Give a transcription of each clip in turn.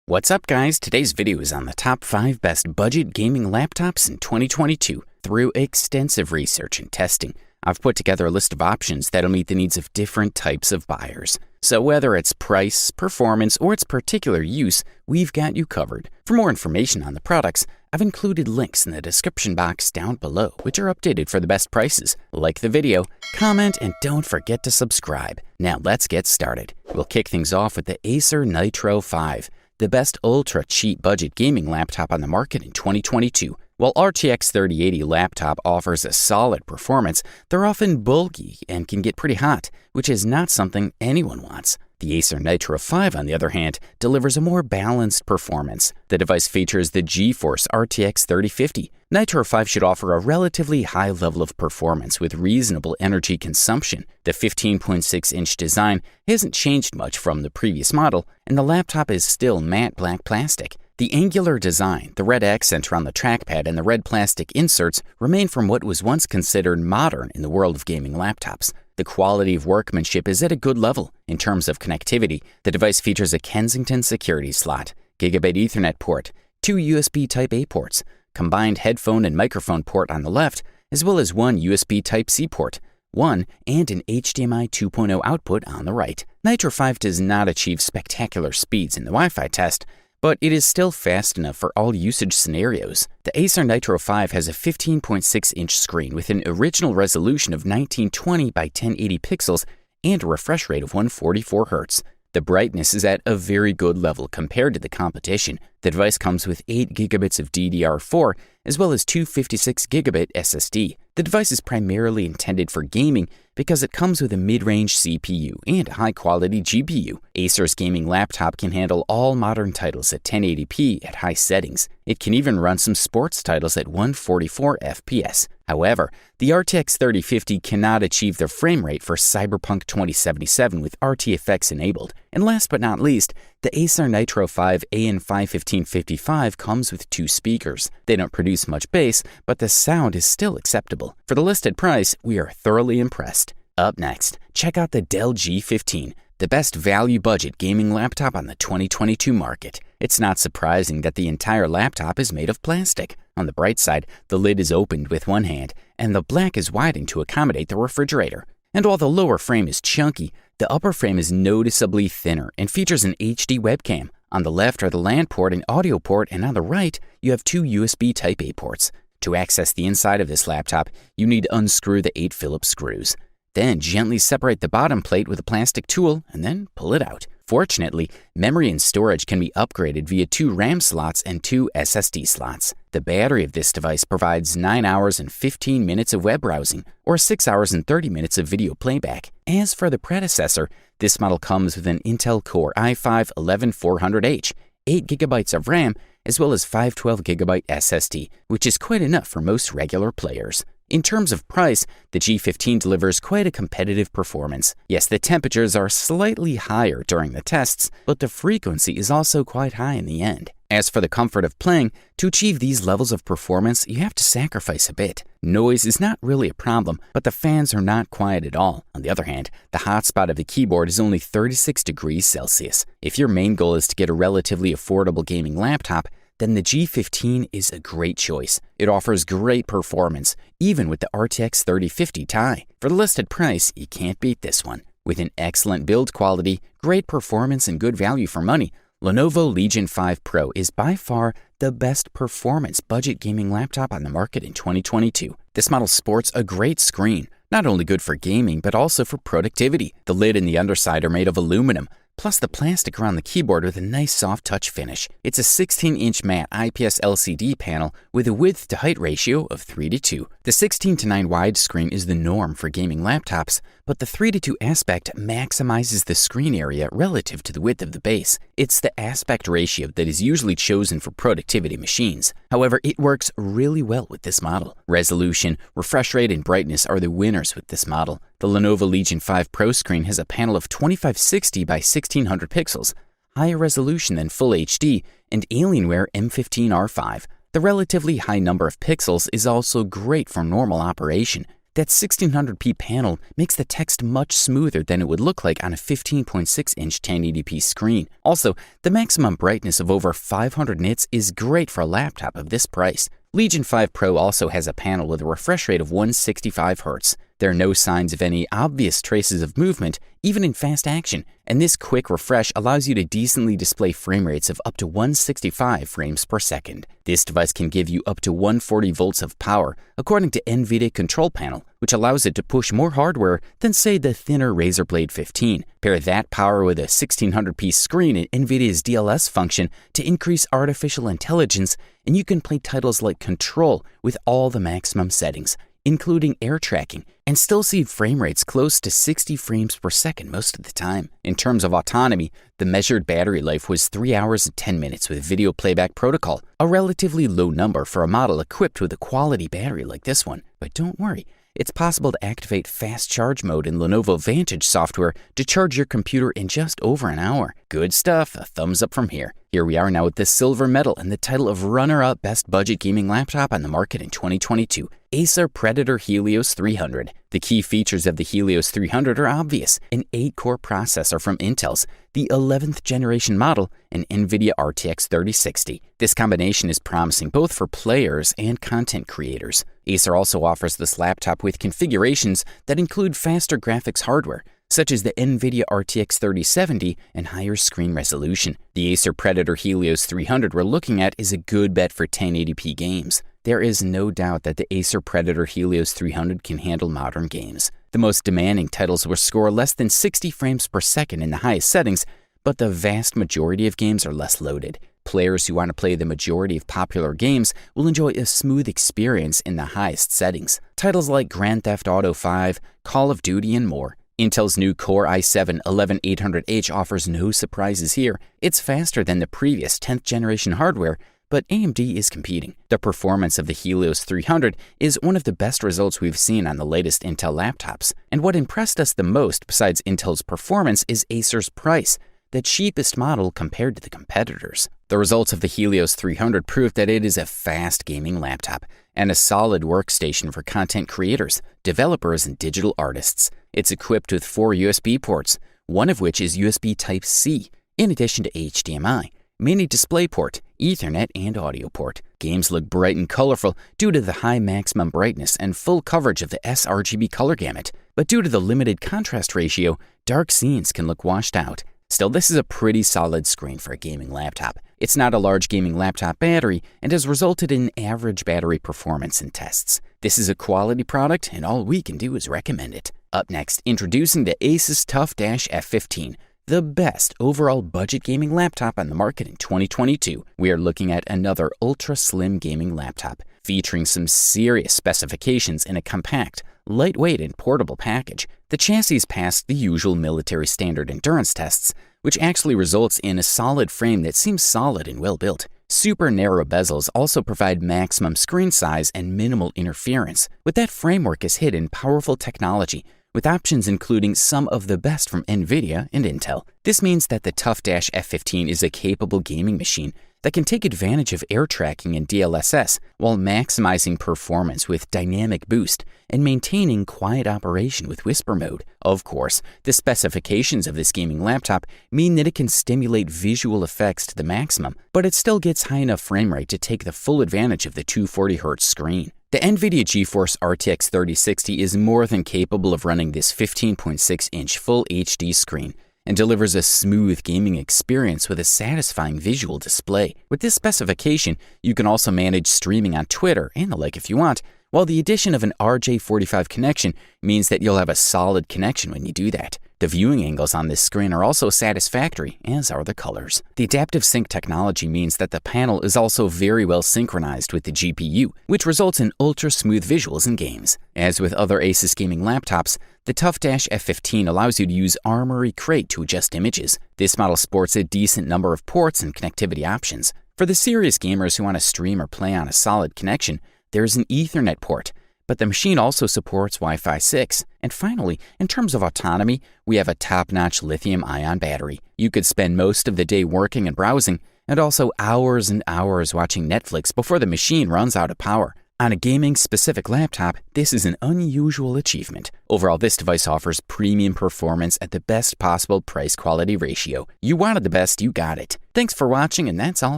What's up, guys? Today's video is on the top 5 best budget gaming laptops in 2022. Through extensive research and testing, I've put together a list of options that'll meet the needs of different types of buyers. So whether it's price, performance, or its particular use, we've got you covered. For more information on the products, I've included links in the description box down below, which are updated for the best prices. Like the video, comment, and don't forget to subscribe. Now let's get started. We'll kick things off with the Acer Nitro 5. The best ultra-cheap budget gaming laptop on the market in 2022. While RTX 3080 laptop offers a solid performance, they're often bulky and can get pretty hot, which is not something anyone wants. The Acer Nitro 5, on the other hand, delivers a more balanced performance. The device features the GeForce RTX 3050. Nitro 5 should offer a relatively high level of performance with reasonable energy consumption. The 15.6-inch design hasn't changed much from the previous model, and the laptop is still matte black plastic. The angular design, the red accent around the trackpad, and the red plastic inserts remain from what was once considered modern in the world of gaming laptops. The quality of workmanship is at a good level. In terms of connectivity, the device features a Kensington security slot, Gigabit Ethernet port, 2 USB Type-A ports, combined headphone and microphone port on the left, as well as one USB Type-C port, and an HDMI 2.0 output on the right. Nitro 5 does not achieve spectacular speeds in the Wi-Fi test, but it is still fast enough for all usage scenarios. The Acer Nitro 5 has a 15.6-inch screen with an original resolution of 1920 by 1080 pixels and a refresh rate of 144 Hz. The brightness is at a very good level compared to the competition. The device comes with 8 gigabits of DDR4 as well as 256 gigabit SSD. The device is primarily intended for gaming because it comes with a mid-range CPU and a high-quality GPU. Acer's gaming laptop can handle all modern titles at 1080p at high settings. It can even run some sports titles at 144 FPS. However, the RTX 3050 cannot achieve the frame rate for Cyberpunk 2077 with RTFX enabled. And last but not least, the Acer Nitro 5 AN5-1555 comes with 2 speakers. They don't produce much bass, but the sound is still acceptable. For the listed price, we are thoroughly impressed. Up next, check out the Dell G15, the best value budget gaming laptop on the 2022 market. It's not surprising that the entire laptop is made of plastic. On the bright side, the lid is opened with one hand, and the black is widened to accommodate the refrigerator. And while the lower frame is chunky, the upper frame is noticeably thinner and features an HD webcam. On the left are the LAN port and audio port, and on the right, you have 2 USB Type-A ports. To access the inside of this laptop, you need to unscrew the 8 Phillips screws. Then gently separate the bottom plate with a plastic tool and then pull it out. Fortunately, memory and storage can be upgraded via 2 RAM slots and 2 SSD slots. The battery of this device provides 9 hours and 15 minutes of web browsing, or 6 hours and 30 minutes of video playback. As for the predecessor, this model comes with an Intel Core i5-11400H, 8 GB of RAM, as well as 512GB SSD, which is quite enough for most regular players. In terms of price, the G15 delivers quite a competitive performance. Yes, the temperatures are slightly higher during the tests, but the frequency is also quite high in the end. As for the comfort of playing, to achieve these levels of performance, you have to sacrifice a bit. Noise is not really a problem, but the fans are not quiet at all. On the other hand, the hotspot of the keyboard is only 36 degrees Celsius. If your main goal is to get a relatively affordable gaming laptop, then the G15 is a great choice. It offers great performance, even with the RTX 3050 Ti. For the listed price, you can't beat this one. With an excellent build quality, great performance, and good value for money, Lenovo Legion 5 Pro is by far the best performance budget gaming laptop on the market in 2022. This model sports a great screen, not only good for gaming, but also for productivity. The lid and the underside are made of aluminum, plus the plastic around the keyboard with a nice soft touch finish. It's a 16-inch matte IPS LCD panel with a width-to-height ratio of 3:2. The 16:9 widescreen is the norm for gaming laptops, but the 3:2 aspect maximizes the screen area relative to the width of the base. It's the aspect ratio that is usually chosen for productivity machines. However, it works really well with this model. Resolution, refresh rate, and brightness are the winners with this model. The Lenovo Legion 5 Pro screen has a panel of 2560 by 1600 pixels, higher resolution than Full HD, and Alienware M15R5. The relatively high number of pixels is also great for normal operation. That 1600p panel makes the text much smoother than it would look like on a 15.6-inch 1080p screen. Also, the maximum brightness of over 500 nits is great for a laptop of this price. Legion 5 Pro also has a panel with a refresh rate of 165 Hz. There are no signs of any obvious traces of movement, even in fast action, and this quick refresh allows you to decently display frame rates of up to 165 frames per second. This device can give you up to 140 volts of power, according to NVIDIA Control Panel, which allows it to push more hardware than, say, the thinner Razer Blade 15. Pair that power with a 1600p screen and NVIDIA's DLS function to increase artificial intelligence, and you can play titles like Control with all the maximum settings, including air tracking, and still see frame rates close to 60 frames per second most of the time. In terms of autonomy, the measured battery life was 3 hours and 10 minutes with video playback protocol, a relatively low number for a model equipped with a quality battery like this one. But don't worry, it's possible to activate fast charge mode in Lenovo Vantage software to charge your computer in just over an hour. Good stuff, a thumbs up from here. Here we are now with the silver medal and the title of runner-up best budget gaming laptop on the market in 2022, Acer Predator Helios 300. The key features of the Helios 300 are obvious: an 8-core processor from Intel's, the 11th generation model, and NVIDIA RTX 3060. This combination is promising both for players and content creators. Acer also offers this laptop with configurations that include faster graphics hardware, such as the NVIDIA RTX 3070 and higher screen resolution. The Acer Predator Helios 300 we're looking at is a good bet for 1080p games. There is no doubt that the Acer Predator Helios 300 can handle modern games. The most demanding titles will score less than 60 frames per second in the highest settings, but the vast majority of games are less loaded. Players who want to play the majority of popular games will enjoy a smooth experience in the highest settings. Titles like Grand Theft Auto 5, Call of Duty, and more. Intel's new Core i7-11800H offers no surprises here. It's faster than the previous 10th generation hardware, but AMD is competing. The performance of the Helios 300 is one of the best results we've seen on the latest Intel laptops. And what impressed us the most besides Intel's performance is Acer's price, the cheapest model compared to the competitors. The results of the Helios 300 prove that it is a fast gaming laptop and a solid workstation for content creators, developers, and digital artists. It's equipped with 4 USB ports, one of which is USB Type-C, in addition to HDMI, mini DisplayPort, Ethernet, and audio port. Games look bright and colorful due to the high maximum brightness and full coverage of the sRGB color gamut, but due to the limited contrast ratio, dark scenes can look washed out. Still, this is a pretty solid screen for a gaming laptop. It's not a large gaming laptop battery and has resulted in average battery performance in tests. This is a quality product, and all we can do is recommend it. Up next, introducing the Asus TUF F15, the best overall budget gaming laptop on the market in 2022. We are looking at another ultra-slim gaming laptop, featuring some serious specifications in a compact, lightweight, and portable package. The chassis passed the usual military standard endurance tests, which actually results in a solid frame that seems solid and well built. Super narrow bezels also provide maximum screen size and minimal interference. With that framework is hidden powerful technology, with options including some of the best from NVIDIA and Intel. This means that the TUF F15 is a capable gaming machine that can take advantage of air tracking and DLSS while maximizing performance with dynamic boost and maintaining quiet operation with whisper mode. Of course, the specifications of this gaming laptop mean that it can stimulate visual effects to the maximum, but it still gets high enough frame rate to take the full advantage of the 240Hz screen. The NVIDIA GeForce RTX 3060 is more than capable of running this 15.6-inch Full HD screen and delivers a smooth gaming experience with a satisfying visual display. With this specification, you can also manage streaming on Twitter and the like if you want, while the addition of an RJ45 connection means that you'll have a solid connection when you do that. The viewing angles on this screen are also satisfactory, as are the colors. The adaptive sync technology means that the panel is also very well synchronized with the GPU, which results in ultra-smooth visuals in games. As with other Asus gaming laptops, the TUF F15 allows you to use Armoury Crate to adjust images. This model sports a decent number of ports and connectivity options. For the serious gamers who want to stream or play on a solid connection, there's an Ethernet port, but the machine also supports Wi-Fi 6. And finally, in terms of autonomy, we have a top-notch lithium-ion battery. You could spend most of the day working and browsing, and also hours and hours watching Netflix before the machine runs out of power. On a gaming-specific laptop, this is an unusual achievement. Overall, this device offers premium performance at the best possible price-quality ratio. You wanted the best, you got it. Thanks for watching, and that's all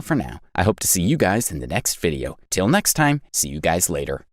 for now. I hope to see you guys in the next video. Till next time, see you guys later.